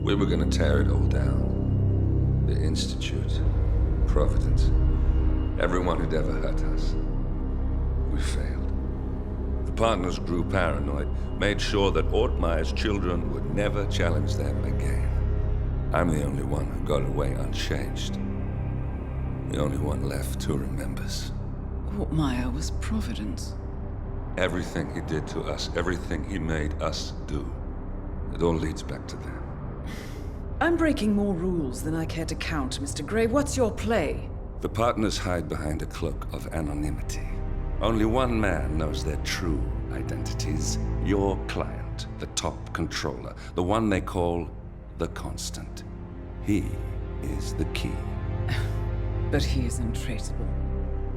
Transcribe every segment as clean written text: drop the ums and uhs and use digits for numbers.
We were gonna tear it all down. The Institute, Providence, everyone who'd ever hurt us. We failed. The partners grew paranoid, made sure that Ortmeyer's children would never challenge them again. I'm the only one who got away unchanged. The only one left who remembers. Ortmeyer was Providence. Everything he did to us, everything he made us do, it all leads back to them. I'm breaking more rules than I care to count, Mr. Gray. What's your play? The partners hide behind a cloak of anonymity. Only one man knows their true identities. Your client, the top controller, the one they call the Constant. He is the key. But he is untraceable.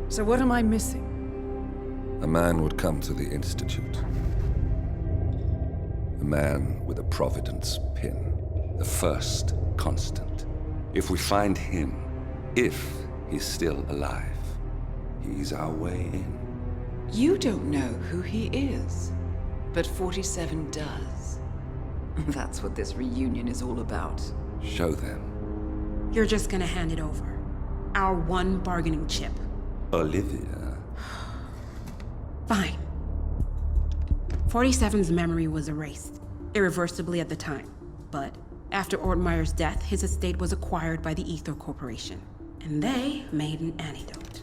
So what am I missing? A man would come to the Institute. A man with a Providence pin. The first Constant. If we find him, if he's still alive, he's our way in. You don't know who he is, but 47 does. That's what this reunion is all about. Show them. You're just gonna hand it over. Our one bargaining chip. Olivia. Fine. 47's memory was erased, irreversibly at the time. But after Ortmeyer's death, his estate was acquired by the Ether Corporation. And they made an antidote.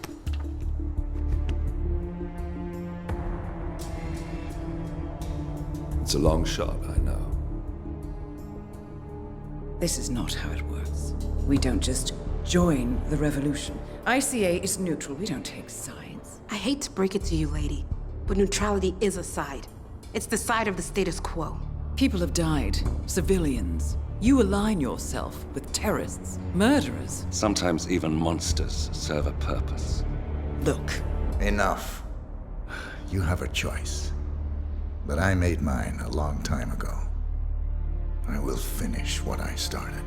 It's a long shot, I know. This is not how it works. We don't just join the revolution. ICA is neutral. We don't take sides. I hate to break it to you, lady, but neutrality is a side. It's the side of the status quo. People have died. Civilians. You align yourself with terrorists, murderers. Sometimes even monsters serve a purpose. Look. Enough. You have a choice. But I made mine a long time ago. I will finish what I started.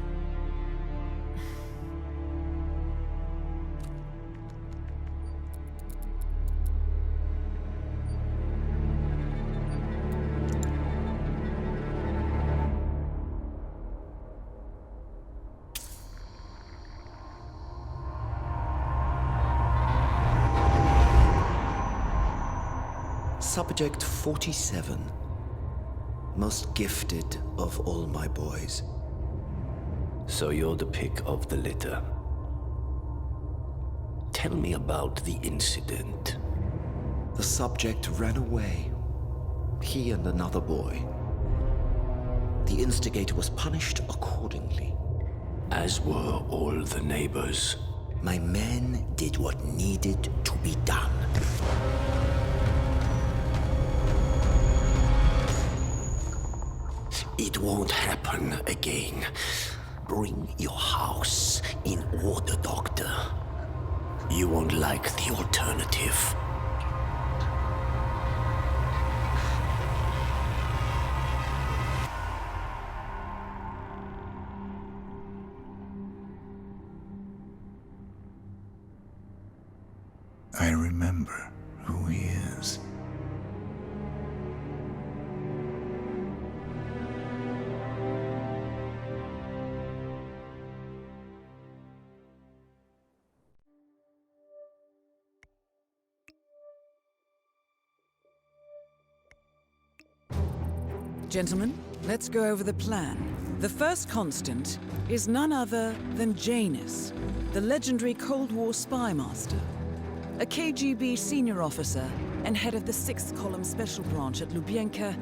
Subject 47. Most gifted of all my boys. So you're the pick of the litter. Tell me about the incident. The subject ran away. He and another boy. The instigator was punished accordingly. As were all the neighbors. My men did what needed to be done. It won't happen again. Bring your house in order, Doctor. You won't like the alternative. I remember who he is. Gentlemen, let's go over the plan. The first Constant is none other than Janus, the legendary Cold War spy master. A KGB senior officer and head of the 6th Column Special Branch at Lubyanka,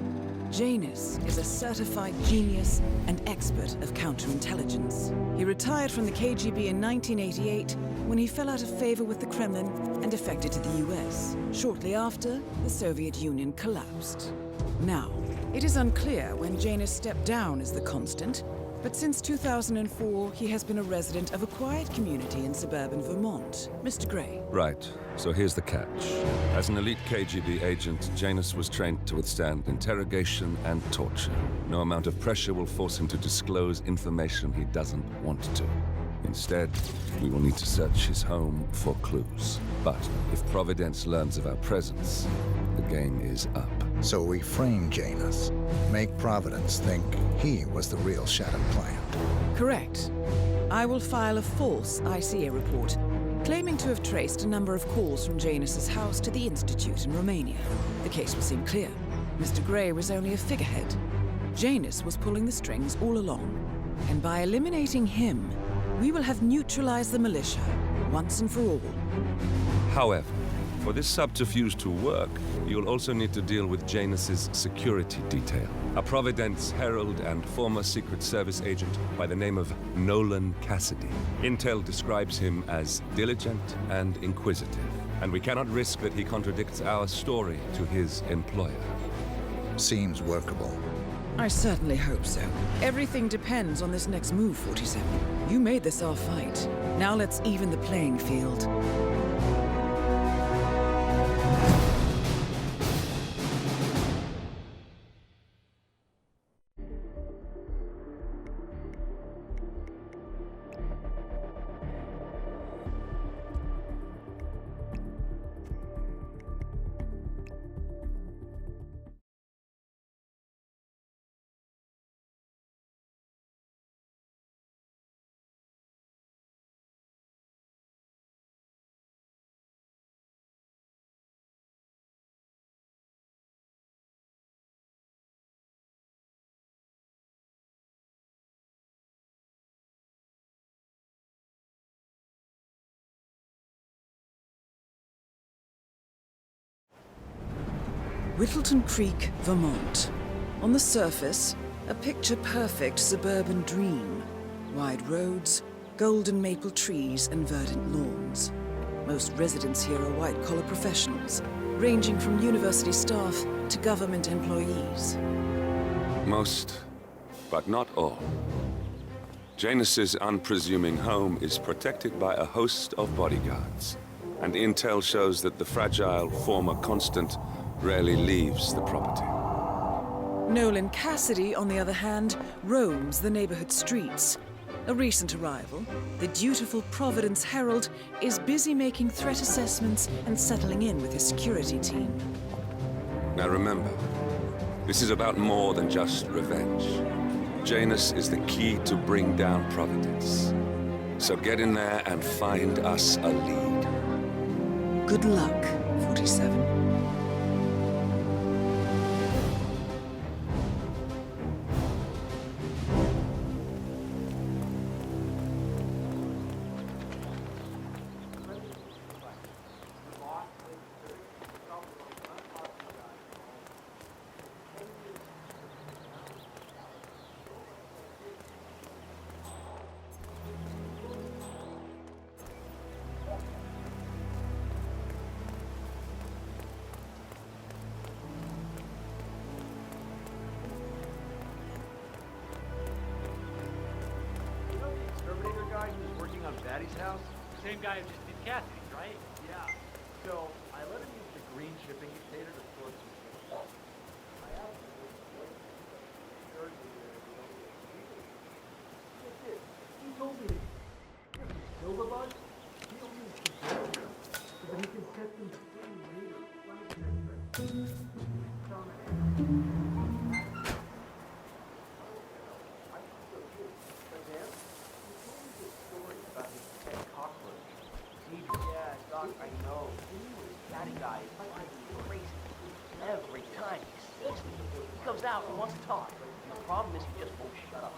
Janus is a certified genius and expert of counterintelligence. He retired from the KGB in 1988 when he fell out of favor with the Kremlin and defected to the US. Shortly after, the Soviet Union collapsed. Now, it is unclear when Janus stepped down as the Constant, but since 2004, he has been a resident of a quiet community in suburban Vermont. Mr. Gray. Right, so here's the catch. As an elite KGB agent, Janus was trained to withstand interrogation and torture. No amount of pressure will force him to disclose information he doesn't want to. Instead, we will need to search his home for clues. But if Providence learns of our presence, the game is up. So we frame Janus, make Providence think he was the real Shadow Client. Correct. I will file a false ICA report, claiming to have traced a number of calls from Janus's house to the Institute in Romania. The case will seem clear. Mr. Grey was only a figurehead. Janus was pulling the strings all along. And by eliminating him, we will have neutralized the militia, once and for all. However, for this subterfuge to work, you'll also need to deal with Janus's security detail. A Providence herald and former Secret Service agent by the name of Nolan Cassidy. Intel describes him as diligent and inquisitive, and we cannot risk that he contradicts our story to his employer. Seems workable. I certainly hope so. Everything depends on this next move, 47. You made this our fight. Now let's even the playing field. Whittleton Creek, Vermont. On the surface, a picture-perfect suburban dream. Wide roads, golden maple trees, and verdant lawns. Most residents here are white-collar professionals, ranging from university staff to government employees. Most, but not all. Janus's unpresuming home is protected by a host of bodyguards, and intel shows that the fragile former Constant rarely leaves the property. Nolan Cassidy, on the other hand, roams the neighborhood streets. A recent arrival, the dutiful Providence Herald is busy making threat assessments and settling in with his security team. Now remember, this is about more than just revenge. Janus is the key to bring down Providence. So get in there and find us a lead. Good luck, 47. House? Same guy who just did Cassidy's, right? Yeah. So I let him use the green shipping container to store some stuff. I asked him he told me silver bud? He don't use container, but he can set them free later. I know. That guy is crazy. Every time he sees me, he comes out and wants to talk. The problem is he just won't shut up.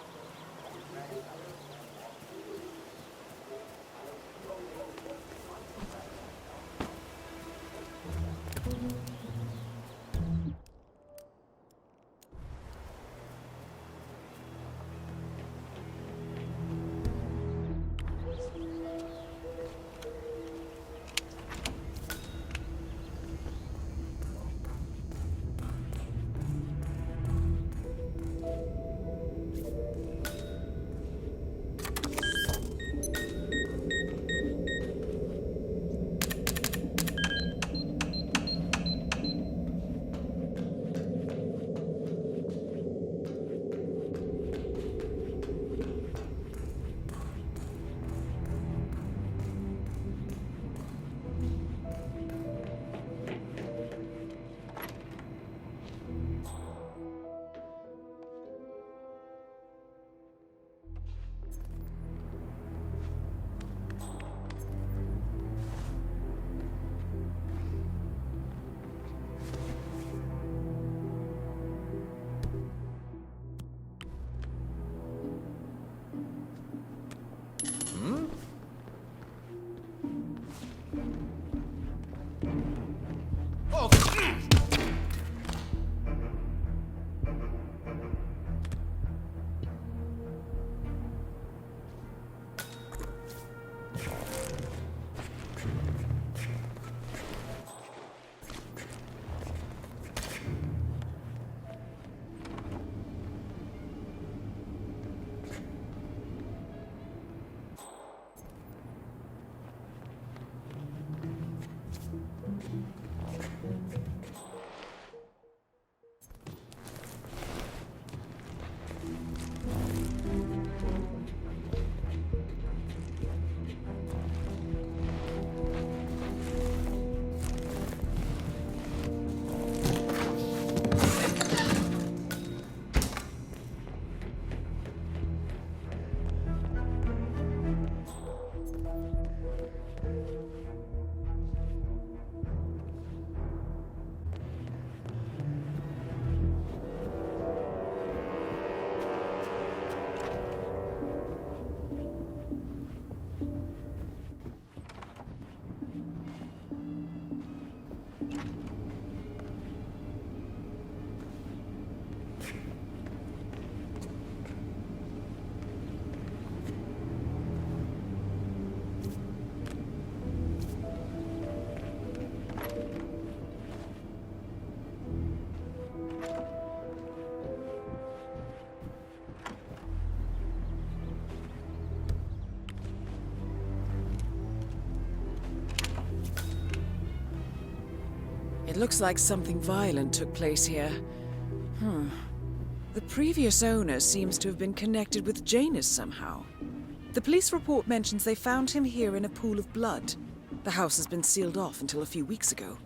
looks like something violent took place here. The previous owner seems to have been connected with Janus somehow. The police report mentions they found him here in a pool of blood. The house has been sealed off until a few weeks ago.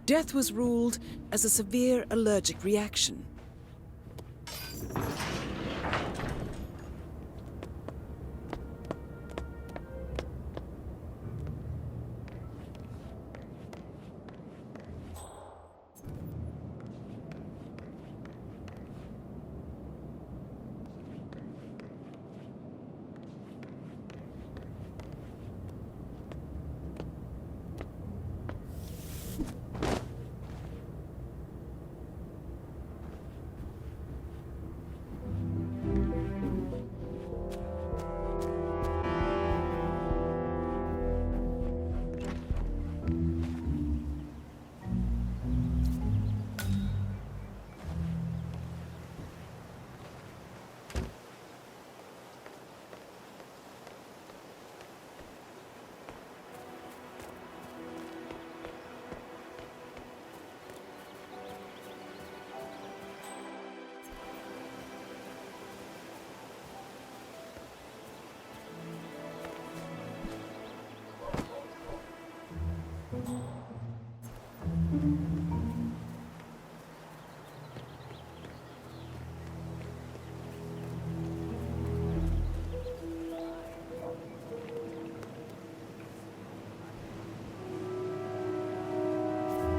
Death was ruled as a severe allergic reaction.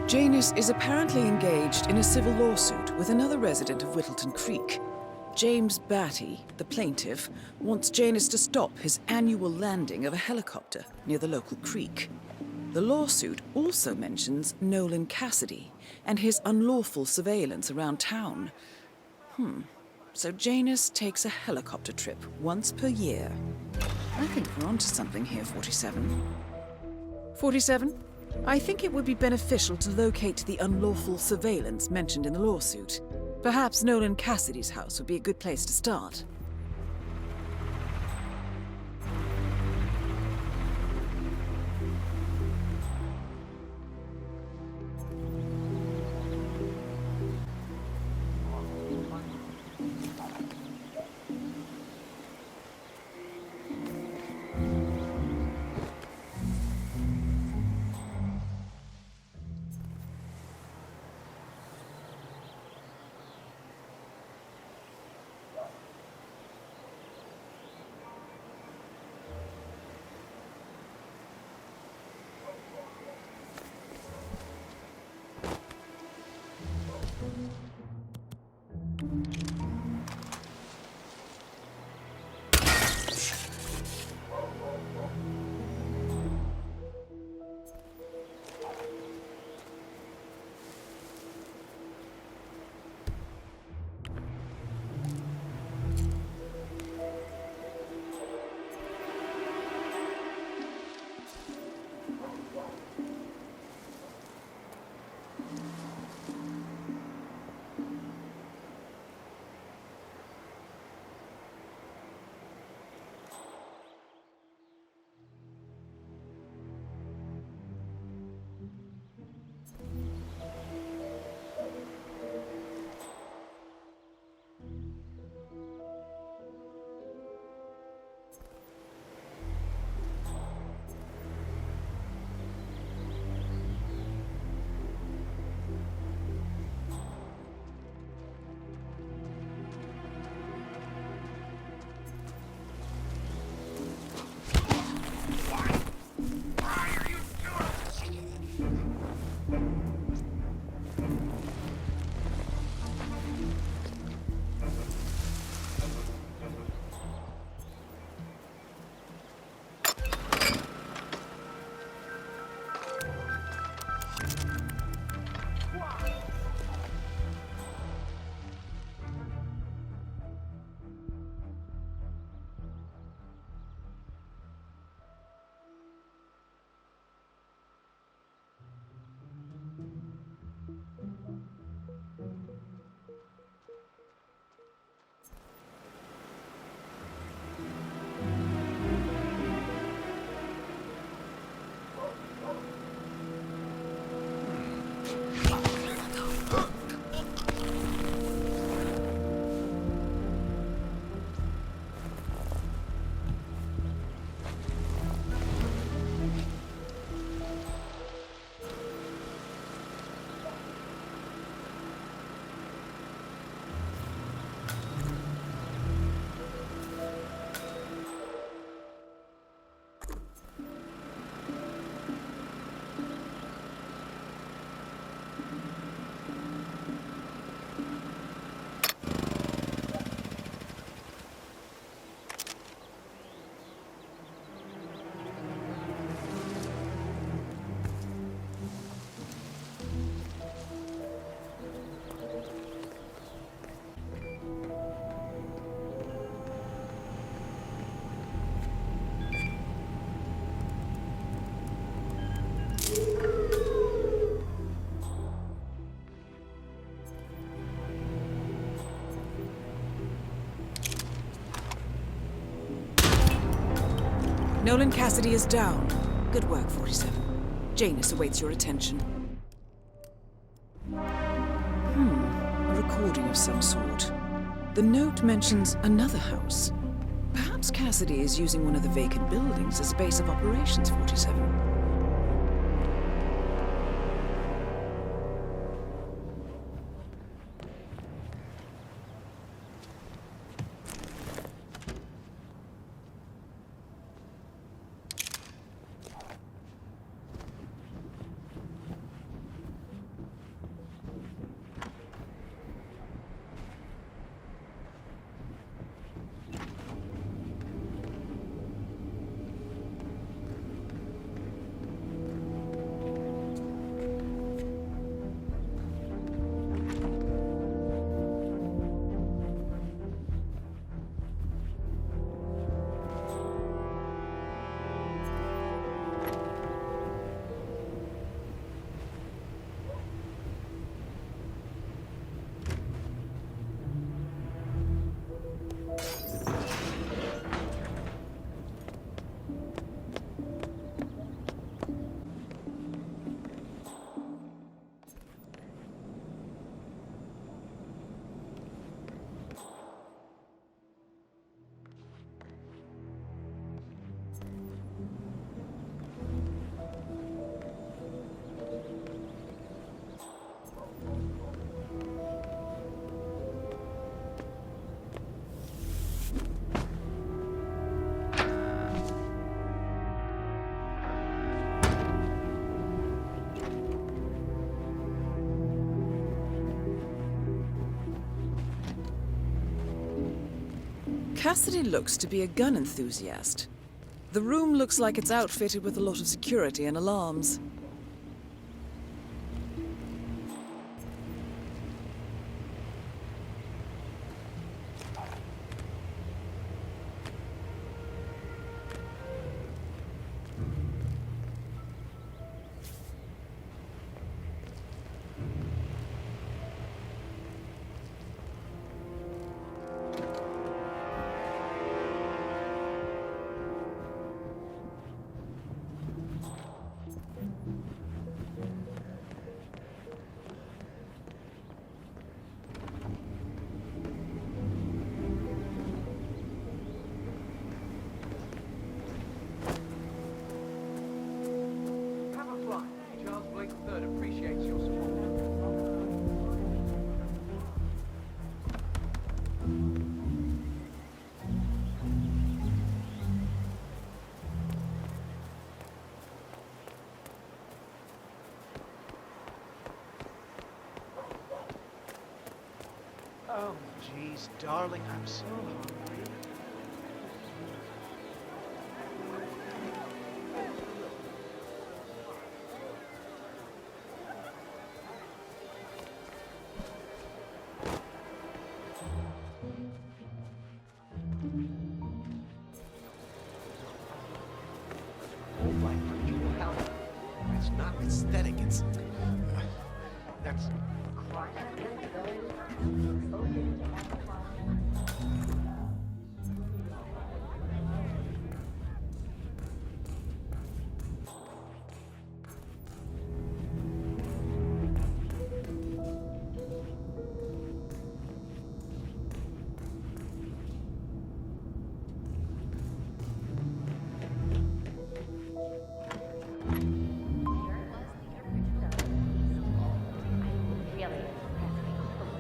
Janus is apparently engaged in a civil lawsuit with another resident of Whittleton Creek. James Batty, the plaintiff, wants Janus to stop his annual landing of a helicopter near the local creek. The lawsuit also mentions Nolan Cassidy and his unlawful surveillance around town. So Janus takes a helicopter trip once per year. I think we're onto something here, 47. 47? I think it would be beneficial to locate the unlawful surveillance mentioned in the lawsuit. Perhaps Nolan Cassidy's house would be a good place to start. Nolan Cassidy is down. Good work, 47. Janus awaits your attention. A recording of some sort. The note mentions another house. Perhaps Cassidy is using one of the vacant buildings as a base of operations, 47. Cassidy looks to be a gun enthusiast. The room looks like it's outfitted with a lot of security and alarms. Oh, jeez, darling, I'm so hungry. Old life furniture will help. It's not aesthetic, it's... that's...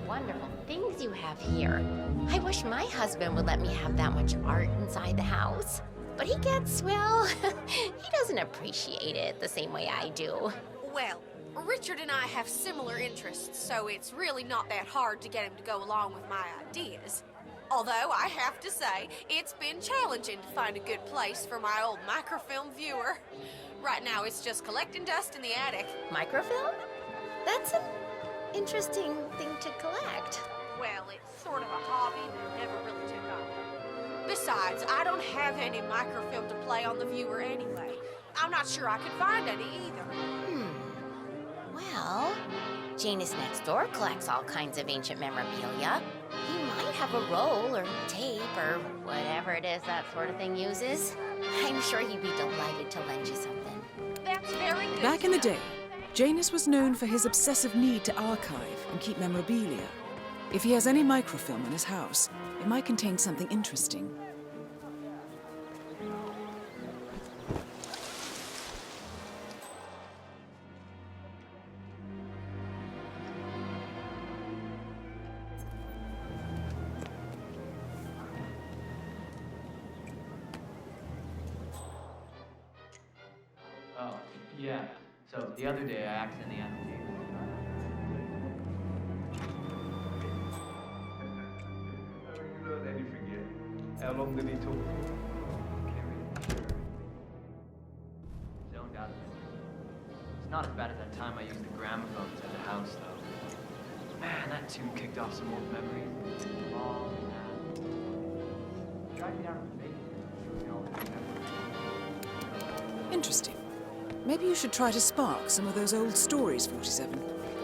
Wonderful things you have here. I wish my husband would let me have that much art inside the house. But he gets, well, he doesn't appreciate it the same way I do. Well, Richard and I have similar interests, so it's really not that hard to get him to go along with my ideas. Although, I have to say, it's been challenging to find a good place for my old microfilm viewer. Right now, it's just collecting dust in the attic. Microfilm? That's an interesting thing to collect. Well, it's sort of a hobby that never really took off. Besides, I don't have any microfilm to play on the viewer anyway. I'm not sure I could find any either. Well, Janus next door collects all kinds of ancient memorabilia. He might have a roll or tape or whatever it is that sort of thing uses. I'm sure he'd be delighted to lend you something. That's very good. Back in the day, Janus was known for his obsessive need to archive and keep memorabilia. If he has any microfilm in his house, it might contain something interesting. Oh, yeah. So the other day I accidentally annotated. You learn and you forget. How long did he talk for? Can't really sure. Zoned out a bit. It's not as bad as that time I used the gramophone at the house, though. Man, that tune kicked off some old memories. Long and drive me down to the basement. Interesting. Maybe you should try to spark some of those old stories, 47.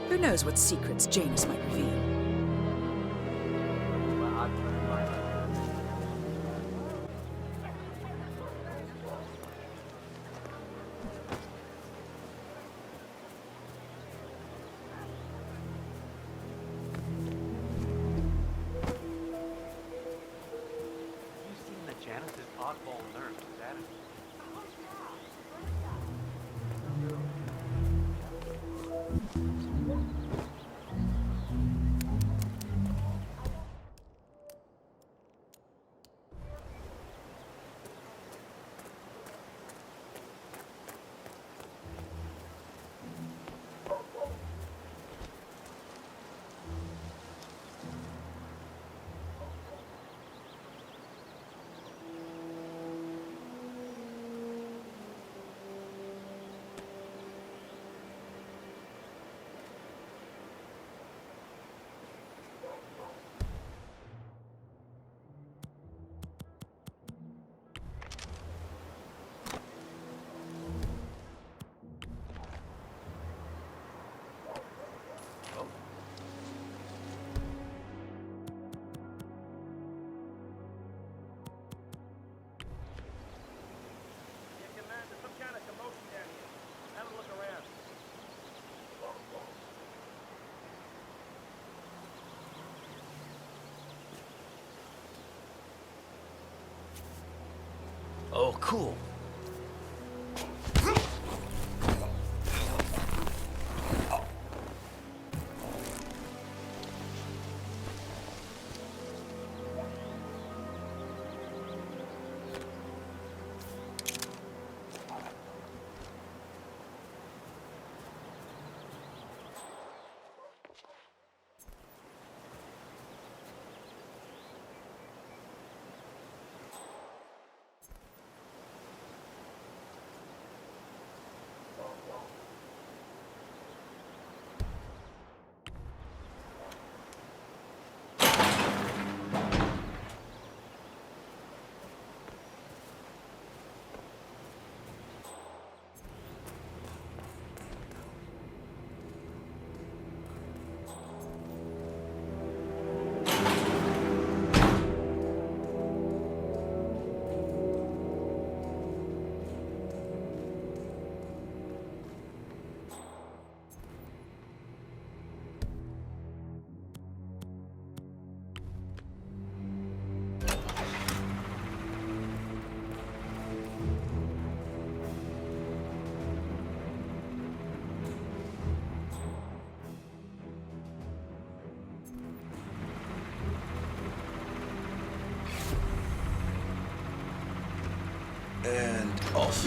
Who knows what secrets Janus might reveal? You seen the Janus's oddball nerve with that? Oh, cool. And off.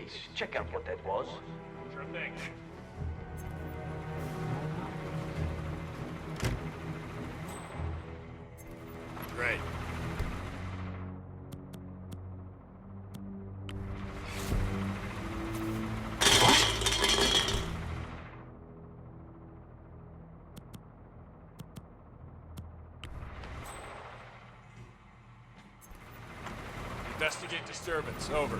Please, check out what that was. Sure thing. Great. Investigate disturbance. Over.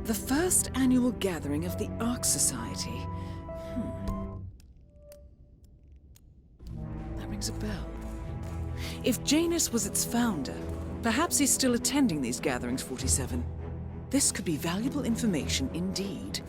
The first annual gathering of the Ark Society. That rings a bell. If Janus was its founder, perhaps he's still attending these gatherings, 47. This could be valuable information indeed.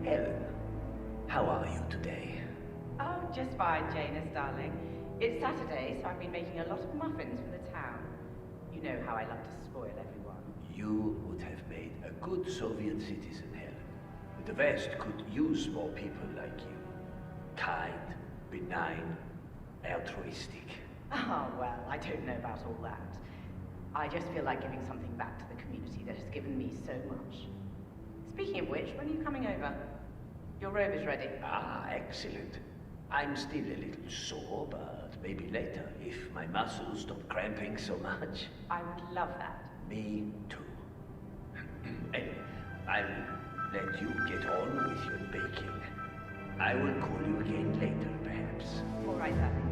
Helen, how are you today? Oh, just fine, Janus, darling. It's Saturday, so I've been making a lot of muffins for the town. You know how I love to spoil everyone. You would have made a good Soviet citizen, Helen. The West could use more people like you. Kind, benign, altruistic. Oh, well, I don't know about all that. I just feel like giving something back to the community that has given me so much. Speaking of which, when are you coming over? Your robe is ready. Ah, excellent. I'm still a little sore, but maybe later, if my muscles stop cramping so much. I would love that. Me too. Anyway, I'll let you get on with your baking. I will call you again later, perhaps. All right, darling.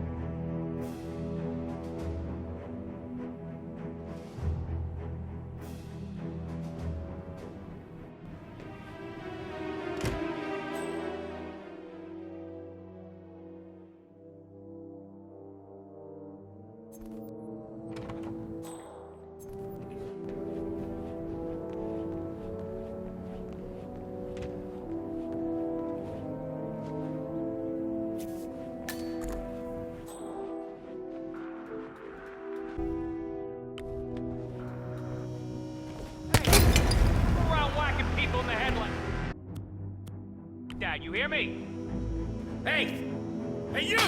HITMAN, you hear me? Hey! Hey, you!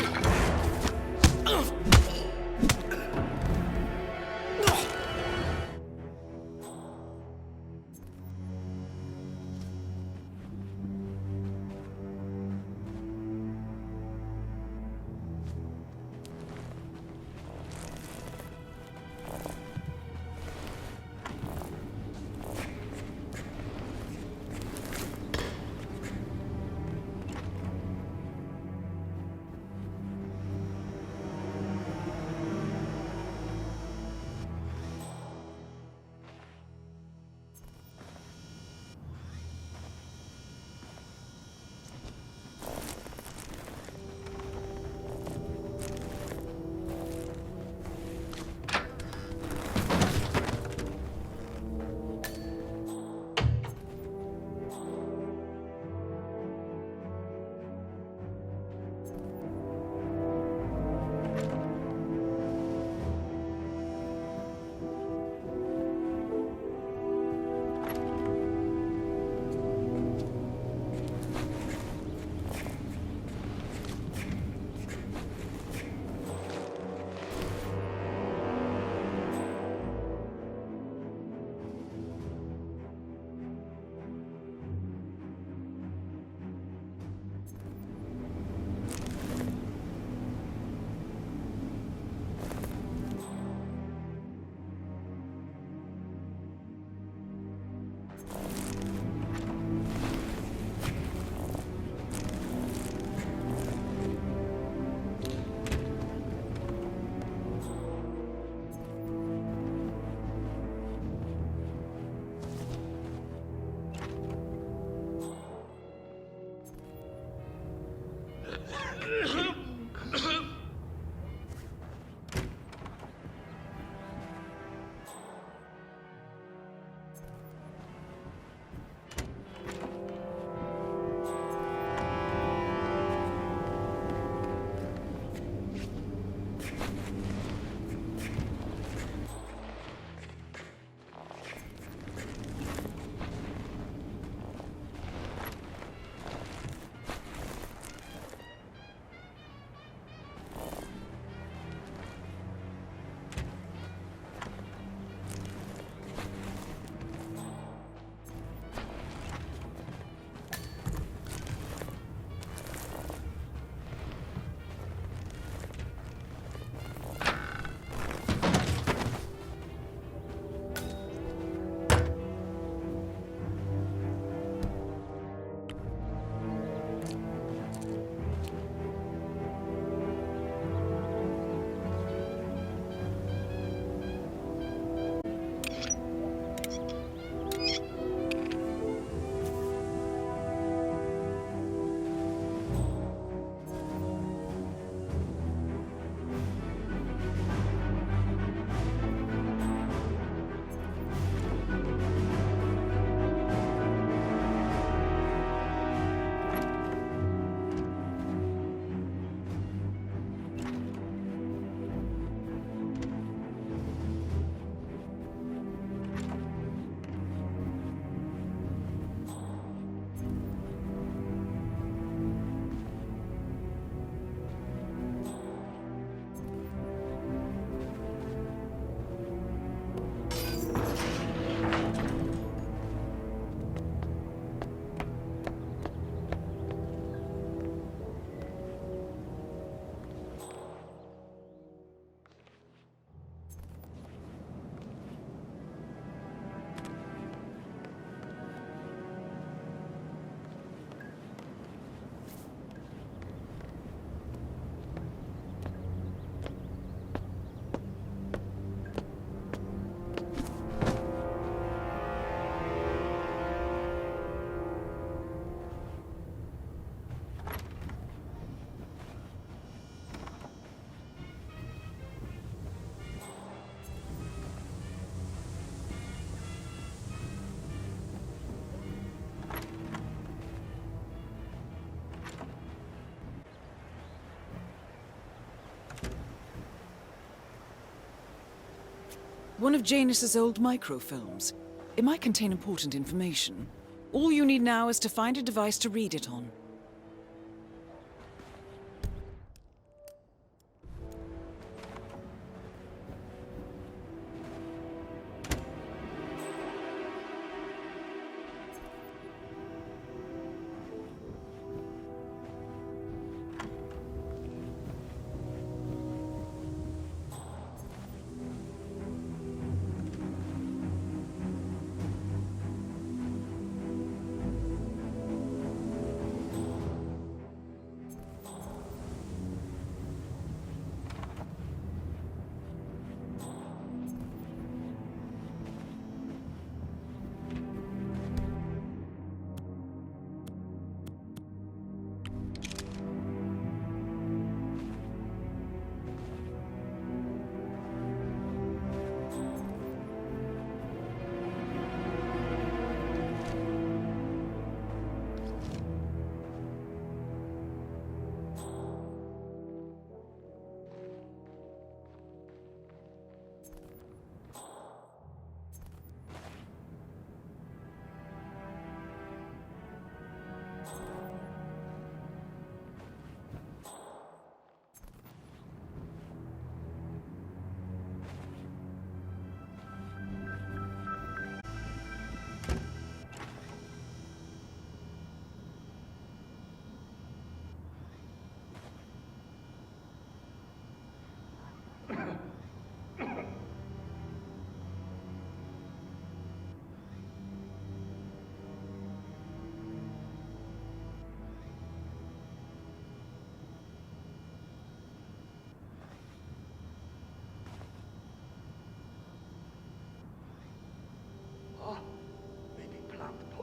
One of Janus's old microfilms. It might contain important information. All you need now is to find a device to read it on.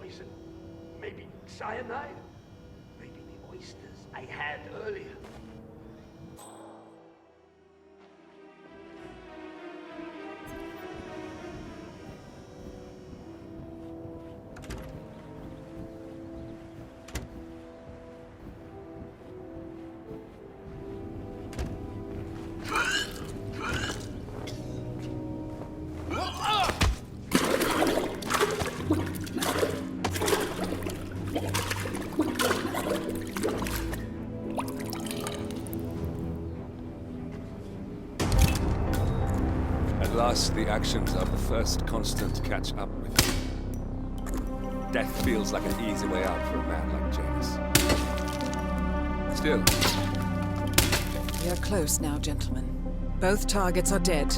poison. Maybe cyanide. Maybe the oysters I had earlier. At last, the actions of the first constant catch up with you. Death feels like an easy way out for a man like Janus. Still, We are close now, gentlemen. Both targets are dead.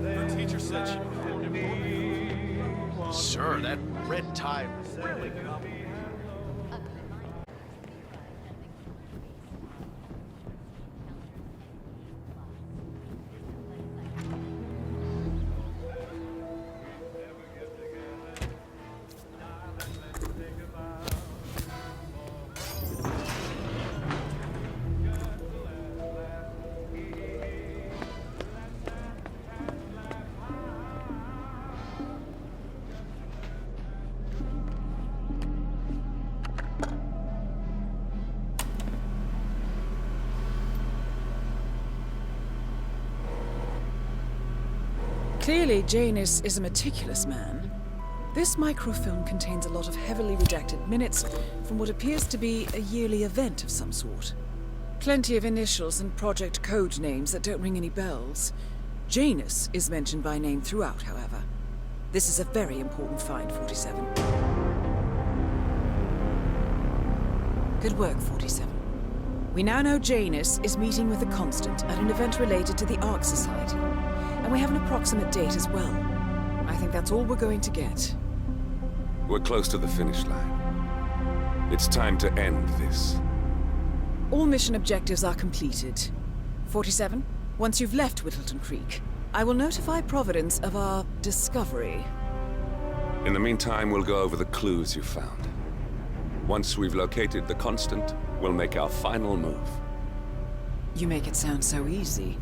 Her teacher said she performed important. Sure, that red tie really got me. Clearly, Janus is a meticulous man. This microfilm contains a lot of heavily redacted minutes from what appears to be a yearly event of some sort. Plenty of initials and project code names that don't ring any bells. Janus is mentioned by name throughout, however. This is a very important find, 47. Good work, 47. We now know Janus is meeting with the Constant at an event related to the Ark Society. And we have an approximate date as well. I think that's all we're going to get. we're close to the finish line. It's time to end this. All mission objectives are completed. 47, once you've left Whittleton Creek, I will notify Providence of our discovery. In the meantime, we'll go over the clues you found. Once we've located the Constant, we'll make our final move. You make it sound so easy.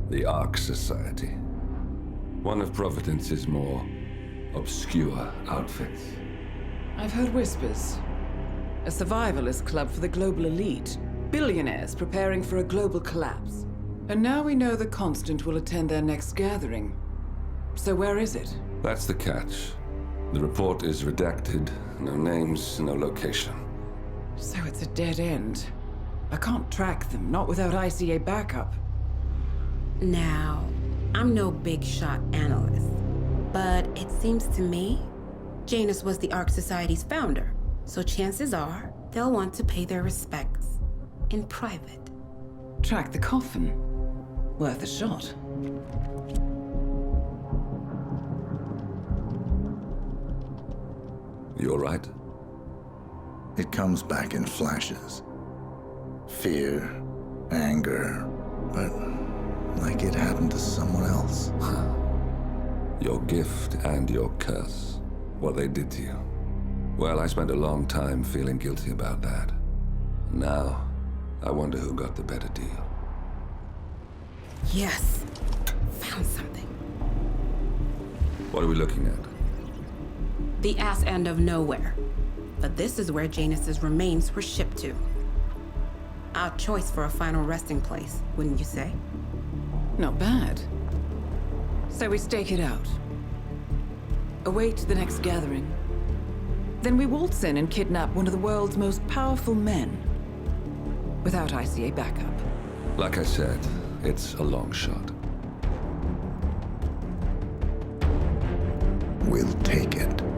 The Ark Society. One of Providence's more obscure outfits. I've heard whispers. A survivalist club for the global elite. Billionaires preparing for a global collapse. And now we know the Constant will attend their next gathering. So where is it? That's the catch. The report is redacted. No names, no location. So it's a dead end. I can't track them, not without ICA backup. Now, I'm no big shot analyst, but it seems to me Janus was the Ark Society's founder, so chances are they'll want to pay their respects in private. Track the coffin. Worth a shot. You all right? It comes back in flashes. Fear, anger, but like it happened to someone else. Your gift and your curse. What they did to you. Well, I spent a long time feeling guilty about that. Now, I wonder who got the better deal. Yes, found something. What are we looking at? The ass end of nowhere. But this is where Janus's remains were shipped to. Our choice for a final resting place, wouldn't you say? Not bad. So we stake it out. Await the next gathering. Then we waltz in and kidnap one of the world's most powerful men. Without ICA backup. Like I said, it's a long shot. We'll take it.